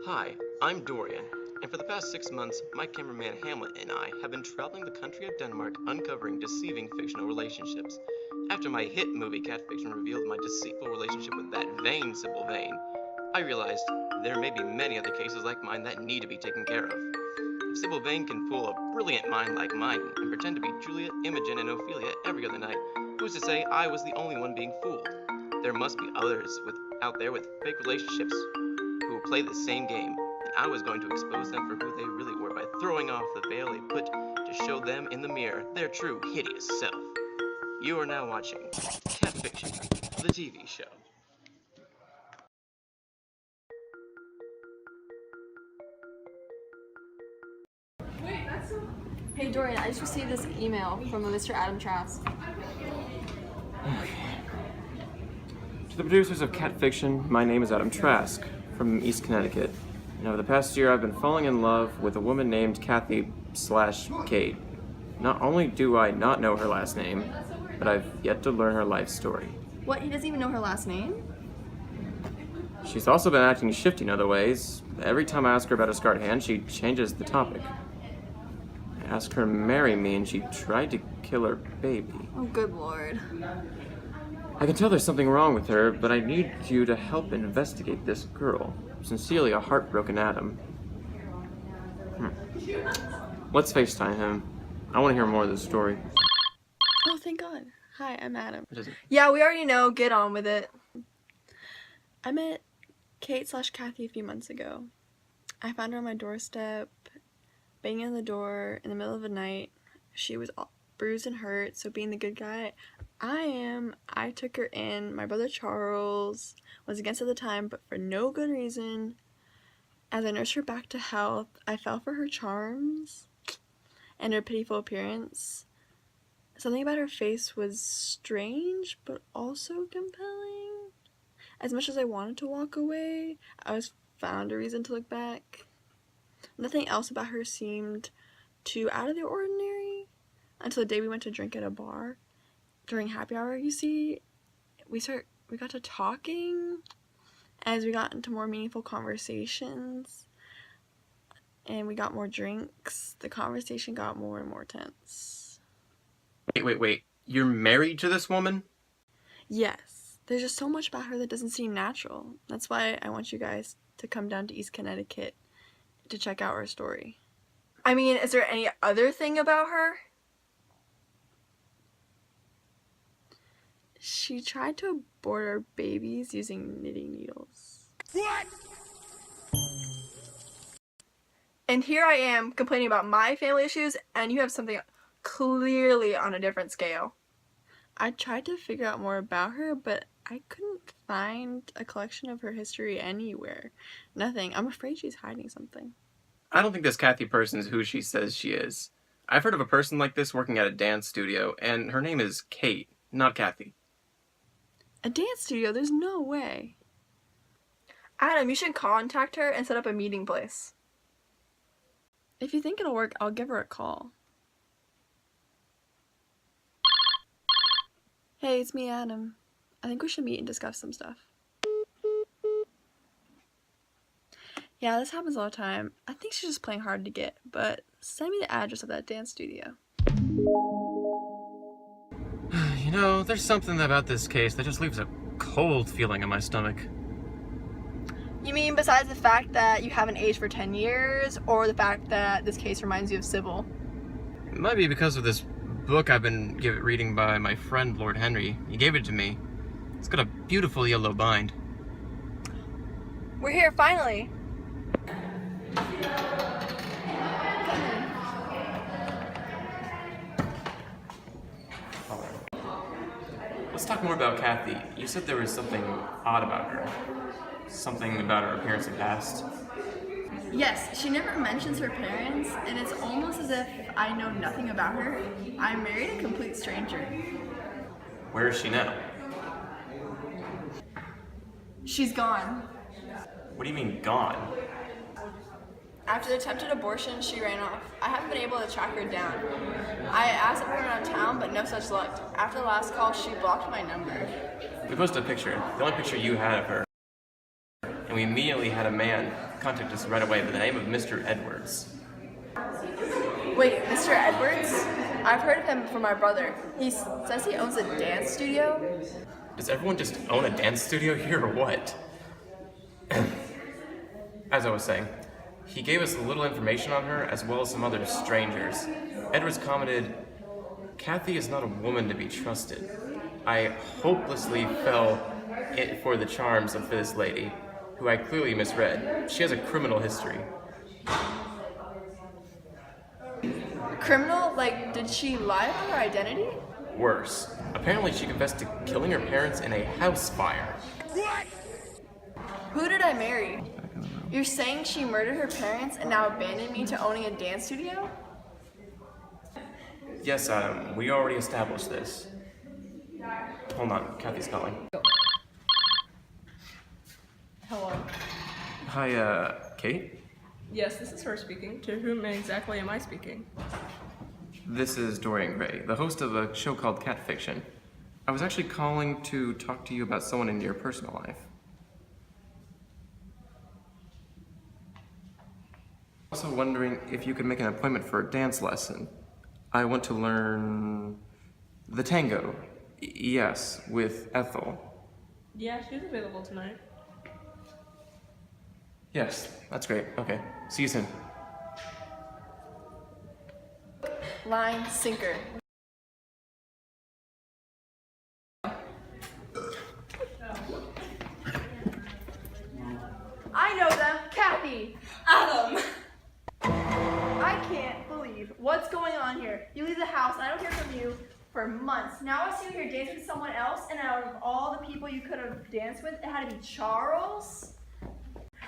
Hi, I'm Dorian, and for the past 6 months, my cameraman Hamlet and I have been traveling the country of Denmark uncovering deceiving fictional relationships. After my hit movie Catfiction revealed my deceitful relationship with that vain Sybil Vane, I realized there may be many other cases like mine that need to be taken care of. If Sybil Vane can fool a brilliant mind like mine and pretend to be Juliet, Imogen, and Ophelia every other night, who's to say I was the only one being fooled? There must be others out there with fake relationships who play the same game, and I was going to expose them for who they really were by throwing off the veil they put to show them in the mirror their true hideous self. You are now watching Catfiction, the TV show. Hey Dorian, I just received this email from a Mr. Adam Trask. To the producers of Catfiction, my name is Adam Trask from East Connecticut. And over the past year, I've been falling in love with a woman named Kathy/Kate. Not only do I not know her last name, but I've yet to learn her life story. What? He doesn't even know her last name? She's also been acting shifty in other ways. Every time I ask her about a scarred hand, she changes the topic. I asked her to marry me, and she tried to kill her baby. Oh, good lord. I can tell there's something wrong with her, but I need you to help investigate this girl. Sincerely, a heartbroken Adam. Let's FaceTime him. I want to hear more of this story. Oh, thank God. Hi, I'm Adam. What is it? Yeah, we already know. Get on with it. I met Kate/Kathy a few months ago. I found her on my doorstep, banging on the door in the middle of the night. She was all bruised and hurt, so being the good guy I took her in. My brother Charles was against at the time, but for no good reason. As I nursed her back to health, I fell for her charms and her pitiful appearance. Something about her face was strange, but also compelling. As much as I wanted to walk away, I always found a reason to look back. Nothing else about her seemed too out of the ordinary until the day we went to drink at a bar. During happy hour, you see, we got to talking. As we got into more meaningful conversations and we got more drinks, the conversation got more and more tense. Wait. You're married to this woman? Yes. There's just so much about her that doesn't seem natural. That's why I want you guys to come down to East Connecticut to check out her story. I mean, is there any other thing about her? She tried to abort our babies using knitting needles. What? And here I am complaining about my family issues, and you have something clearly on a different scale. I tried to figure out more about her, but I couldn't find a collection of her history anywhere. Nothing. I'm afraid she's hiding something. I don't think this Kathy person is who she says she is. I've heard of a person like this working at a dance studio, and her name is Kate, not Kathy. A dance studio? There's no way. Adam, you should contact her and set up a meeting place. If you think it'll work, I'll give her a call. Hey, it's me, Adam. I think we should meet and discuss some stuff. Yeah, this happens all the time. I think she's just playing hard to get, but send me the address of that dance studio. You know, there's something about this case that just leaves a cold feeling in my stomach. You mean besides the fact that you haven't aged for 10 years, or the fact that this case reminds you of Sybil? It might be because of this book I've been reading by my friend Lord Henry. He gave it to me. It's got a beautiful yellow bind. We're here, finally! Let's talk more about Kathy. You said there was something odd about her. Something about her appearance and past. Yes, she never mentions her parents, and it's almost as if I know nothing about her. I married a complete stranger. Where is she now? She's gone. What do you mean, gone? After the attempted abortion, she ran off. I haven't been able to track her down. I asked everyone around town, but no such luck. After the last call, she blocked my number. We posted a picture, the only picture you had of her, and we immediately had a man contact us right away with the name of Mr. Edwards. Wait, Mr. Edwards? I've heard of him from my brother. He says he owns a dance studio. Does everyone just own a dance studio here or what? As I was saying, he gave us a little information on her as well as some other strangers. Edwards commented, "Kathy is not a woman to be trusted. I hopelessly fell for the charms of this lady, who I clearly misread. She has a criminal history." Criminal? Like, did she lie about her identity? Worse, apparently she confessed to killing her parents in a house fire. Who did I marry? You're saying she murdered her parents and now abandoned me to owning a dance studio? Yes, Adam, we already established this. Hold on, Kathy's calling. Hello. Hi, Kate? Yes, this is her speaking. To whom exactly am I speaking? This is Dorian Gray, the host of a show called Catfiction. I was actually calling to talk to you about someone in your personal life. Also wondering if you could make an appointment for a dance lesson. I want to learn the tango. Yes, with Ethel. Yeah, she's available tonight. Yes, that's great. Okay, see you soon. Line sinker. I know them, Kathy. Adam! I can't believe what's going on here. You leave the house and I don't hear from you for months. Now I see you here dancing with someone else, and out of all the people you could have danced with, it had to be Charles.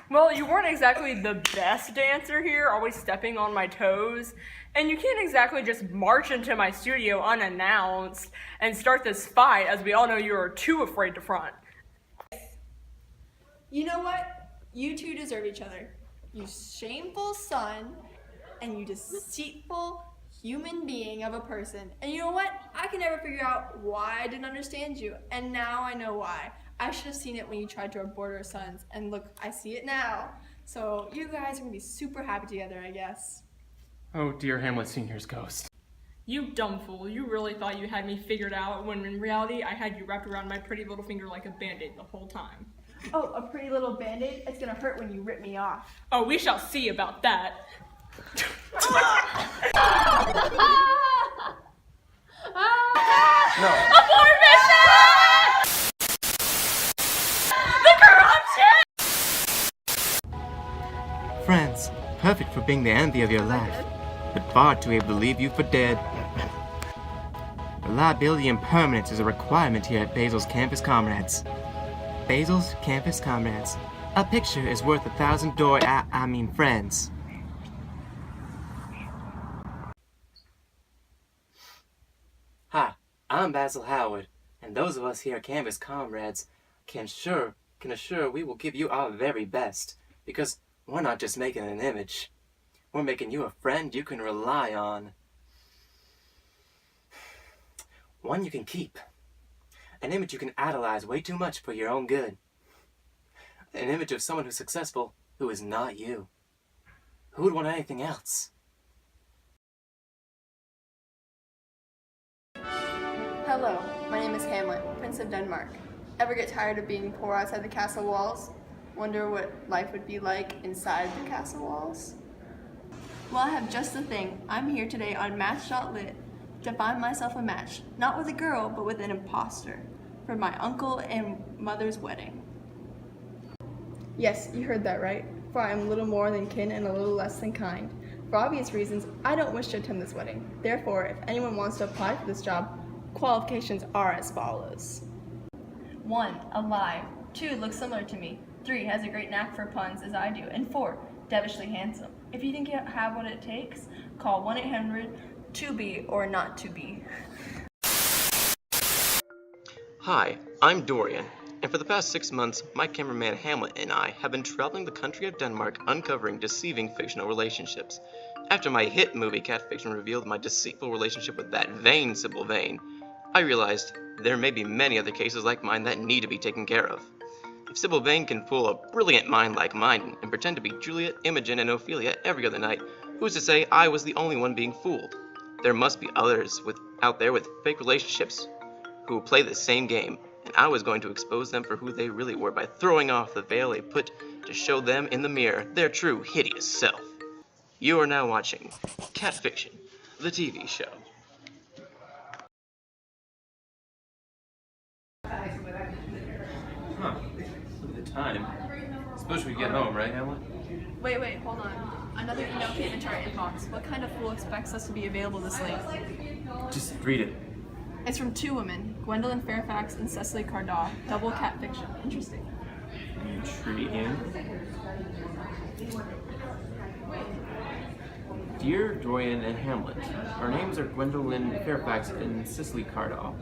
Well, you weren't exactly the best dancer here, always stepping on my toes. And you can't exactly just march into my studio unannounced and start this fight, as we all know you are too afraid to front. You know what? You two deserve each other. You shameful son and you deceitful human being of a person. And you know what? I can never figure out why I didn't understand you. And now I know why. I should have seen it when you tried to abort our sons. And look, I see it now. So you guys are gonna be super happy together, I guess. Oh, dear Hamlet Sr.'s ghost. You dumb fool, you really thought you had me figured out when in reality I had you wrapped around my pretty little finger like a band-aid the whole time. Oh, a pretty little band-aid? It's gonna hurt when you rip me off. Oh, we shall see about that. No. Abort mission! The corruption! Friends, perfect for being the envy of your life, but far too able to leave you for dead. Reliability and permanence is a requirement here at Basil's Campus Comrades. Basil's Campus Comrades. A picture is worth 1,000 friends. Hi, I'm Basil Howard, and those of us here at Campus Comrades can assure we will give you our very best, because we're not just making an image. We're making you a friend you can rely on. One you can keep. An image you can idolize way too much for your own good. An image of someone who's successful who is not you. Who would want anything else? Hello, my name is Hamlet, Prince of Denmark. Ever get tired of being poor outside the castle walls? Wonder what life would be like inside the castle walls? Well, I have just the thing. I'm here today on Match.lit to find myself a match, not with a girl, but with an imposter, for my uncle and mother's wedding. Yes, you heard that right, for I am little more than kin and a little less than kind. For obvious reasons, I don't wish to attend this wedding. Therefore, if anyone wants to apply for this job, qualifications are as follows. 1. Alive. 2. Looks similar to me. 3. Has a great knack for puns as I do. And 4. Devilishly handsome. If you think you have what it takes, call 1-800-2be or not to be. Hi, I'm Dorian, and for the past 6 months, my cameraman Hamlet and I have been traveling the country of Denmark uncovering deceiving fictional relationships. After my hit movie Catfiction revealed my deceitful relationship with that vain Sybil Vane, I realized there may be many other cases like mine that need to be taken care of. If Sybil Vane can fool a brilliant mind like mine and pretend to be Juliet, Imogen, and Ophelia every other night, who's to say I was the only one being fooled? There must be others out there with fake relationships who play the same game, and I was going to expose them for who they really were by throwing off the veil they put to show them in the mirror their true hideous self. You are now watching Catfiction, the TV show. Huh. Look at the time. Suppose we get home, right, Hamlet? Wait, hold on. Another email came into our inbox. What kind of fool expects us to be available this late? Just read it. It's from two women, Gwendolyn Fairfax and Cecily Cardaw. Double catfiction. Interesting. Intriguing. Dear Dorian and Hamlet, our names are Gwendolyn Fairfax and Cecily Cardaw.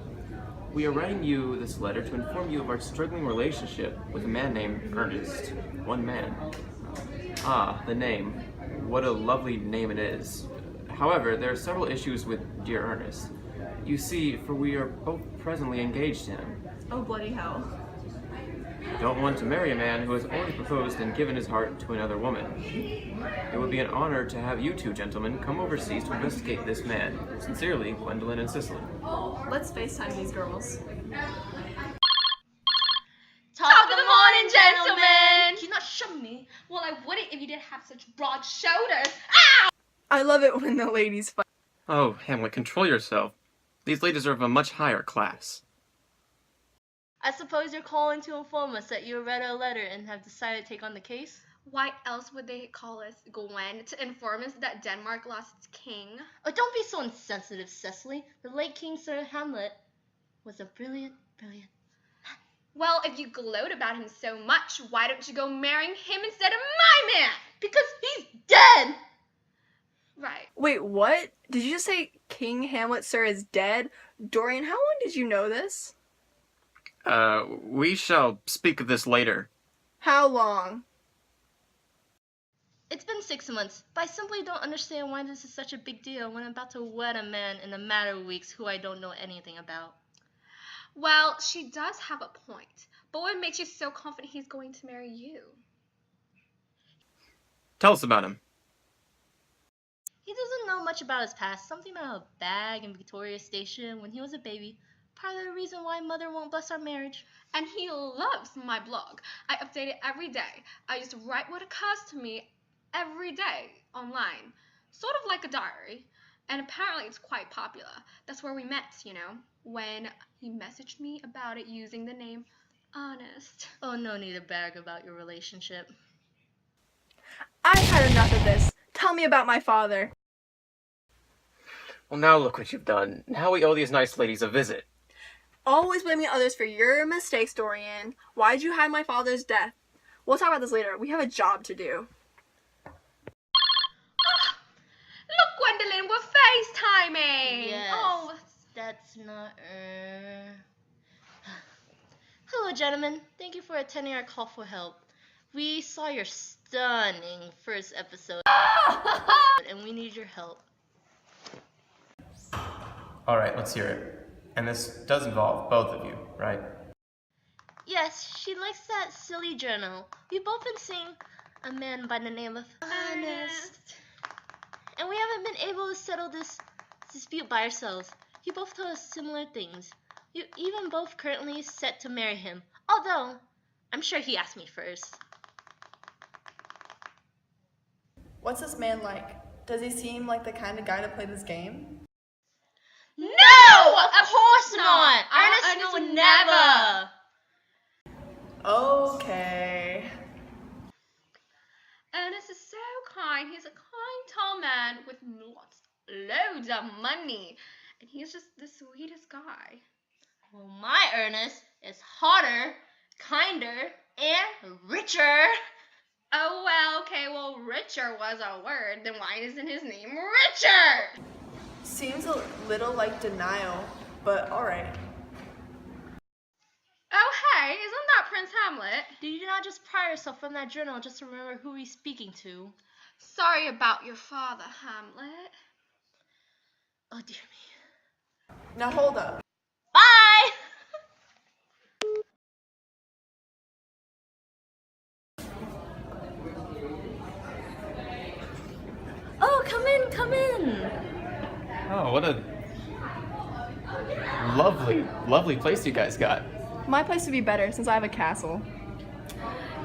We are writing you this letter to inform you of our struggling relationship with a man named Ernest. One man. Ah, the name. What a lovely name it is. However, there are several issues with dear Ernest. You see, for we are both presently engaged to him. Oh, bloody hell. I don't want to marry a man who has already proposed and given his heart to another woman. It would be an honor to have you two gentlemen come overseas to investigate this man. Sincerely, Gwendolyn and Cicely. Let's FaceTime these girls. Top of the morning, gentlemen! You not shove me? Well, I wouldn't if you didn't have such broad shoulders. Ow! I love it when the ladies fight. Oh, Hamlet, control yourself. These ladies are of a much higher class. I suppose you're calling to inform us that you read our letter and have decided to take on the case? Why else would they call us, Gwen, to inform us that Denmark lost its king? Oh, don't be so insensitive, Cecily. The late King Sir Hamlet was a brilliant man. Well, if you gloat about him so much, why don't you go marrying him instead of my man? Because he's dead! Right. Wait, what? Did you just say King Hamlet, sir, is dead? Dorian, how long did you know this? We shall speak of this later. How long? It's been 6 months, but I simply don't understand why this is such a big deal when I'm about to wed a man in a matter of weeks who I don't know anything about. Well, she does have a point. But what makes you so confident he's going to marry you? Tell us about him. He doesn't know much about his past, something about a bag in Victoria Station when he was a baby. Part of the reason why mother won't bless our marriage. And he loves my blog. I update it every day. I just write what occurs to me every day online. Sort of like a diary. And apparently it's quite popular. That's where we met, when he messaged me about it using the name Ernest. Oh, no need to brag about your relationship. I've had enough of this. Tell me about my father. Well, now look what you've done. Now we owe these nice ladies a visit. Always blaming others for your mistakes, Dorian. Why'd you hide my father's death? We'll talk about this later. We have a job to do. Look, Gwendolyn, we're FaceTiming! Yes, Oh, that's not Hello, gentlemen. Thank you for attending our call for help. We saw your stunning first episode, and we need your help. Alright, let's hear it. And this does involve both of you, right? Yes, she likes that silly journal. We've both been seeing a man by the name of Ernest. And we haven't been able to settle this dispute by ourselves. You both told us similar things. You even both currently set to marry him. Although, I'm sure he asked me first. What's this man like? Does he seem like the kind of guy to play this game? No! Of course not! Ernest would never! Okay. Ernest is so kind. He's a kind, tall man with loads of money. And he's just the sweetest guy. Well, my Ernest is hotter, kinder, and richer. Oh, well, okay, well, richer was a word. Then why isn't his name Richard? Seems a little like denial, but alright. Oh, hey, isn't that Prince Hamlet? Did you not just pry yourself from that journal just to remember who he's speaking to? Sorry about your father, Hamlet. Oh, dear me. Now hold up. Come in, come in. Oh, what a lovely place you guys got. My place would be better since I have a castle.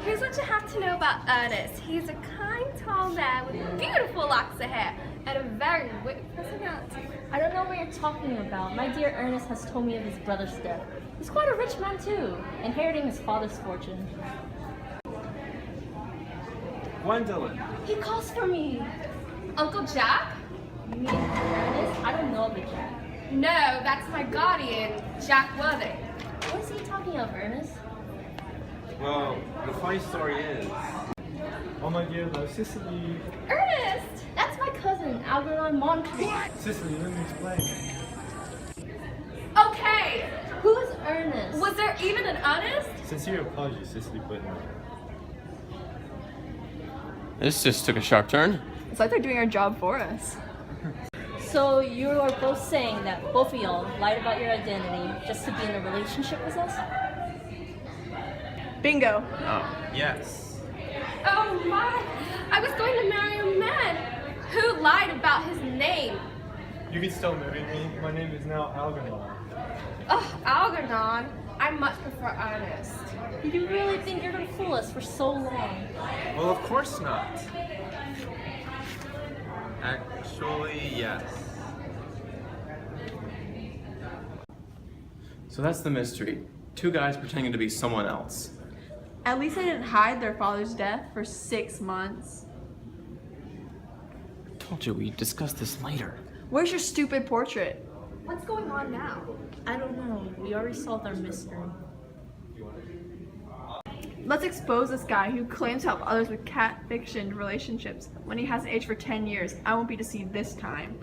Here's what you have to know about Ernest. He's a kind, tall man with beautiful locks of hair and a very witty personality. I don't know what you're talking about. My dear Ernest has told me of his brother's death. He's quite a rich man too, inheriting his father's fortune. Gwendolyn. He calls for me. Uncle Jack? You mean Ernest? I don't know of a Jack. No, that's my guardian, Jack Worthing. What is he talking of, Ernest? Well, the funny story is... Oh my dear love, Cicely. Ernest! That's my cousin, Algernon Moncrief. Cicely, let me explain. Okay, Who's Ernest? was there even an Ernest? Sincere apologies, Cicely, but no. This just took a sharp turn. It's like they're doing our job for us. So you are both saying that both of y'all lied about your identity just to be in a relationship with us? Bingo. Oh. Yes. Oh my, I was going to marry a man who lied about his name. You can still marry me. My name is now Algernon. Oh, Algernon. I much prefer Ernest. You really think you're gonna fool us for so long? Well, of course not. Actually, yes. So that's the mystery. Two guys pretending to be someone else. At least they didn't hide their father's death for 6 months. Told you we'd discuss this later. Where's your stupid portrait? What's going on now? I don't know. We already solved our mystery. Let's expose this guy who claims to help others with catfiction relationships when he hasn't aged for 10 years. I won't be deceived this time.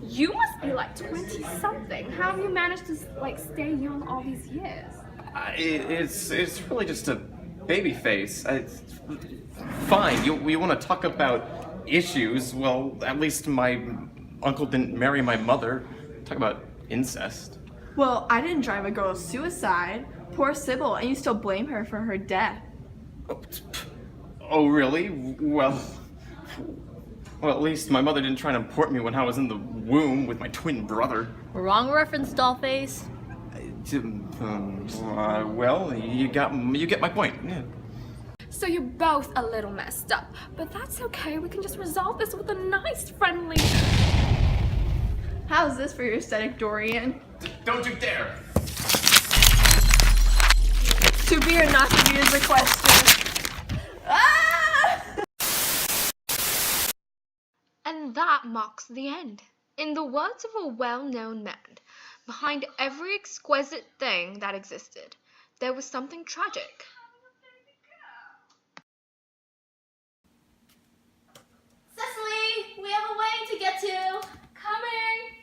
You must be like 20-something. How have you managed to stay young all these years? It's really just a baby face. Fine, you want to talk about issues? Well, at least my uncle didn't marry my mother. Talk about incest. Well, I didn't drive a girl to suicide. Poor Sybil, and you still blame her for her death. Oh, really? Well, at least my mother didn't try to import me when I was in the womb with my twin brother. Wrong reference, dollface. Well, you get my point. Yeah. So you're both a little messed up, but that's okay. We can just resolve this with a nice, friendly... How's this for your aesthetic, Dorian? Don't you dare! To be or not to be is the question. Ah! And that marks the end. In the words of a well-known man, behind every exquisite thing that existed, there was something tragic. Cecily, we have a wedding to get to. Coming.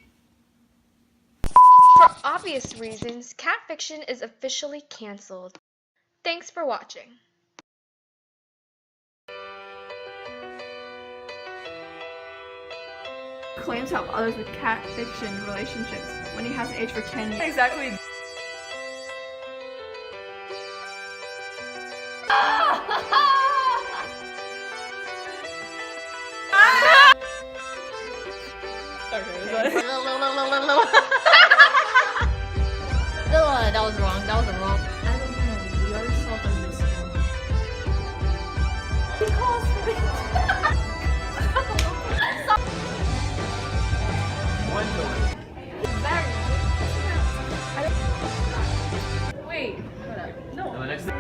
For obvious reasons, Catfiction is officially cancelled. Thanks for watching. Claims to help others with catfiction relationships when he hasn't aged for 10 years. Exactly. That was wrong. That was wrong. I don't know. We already solved our mystery. He calls for me. Wait. Hold up. No. The next thing.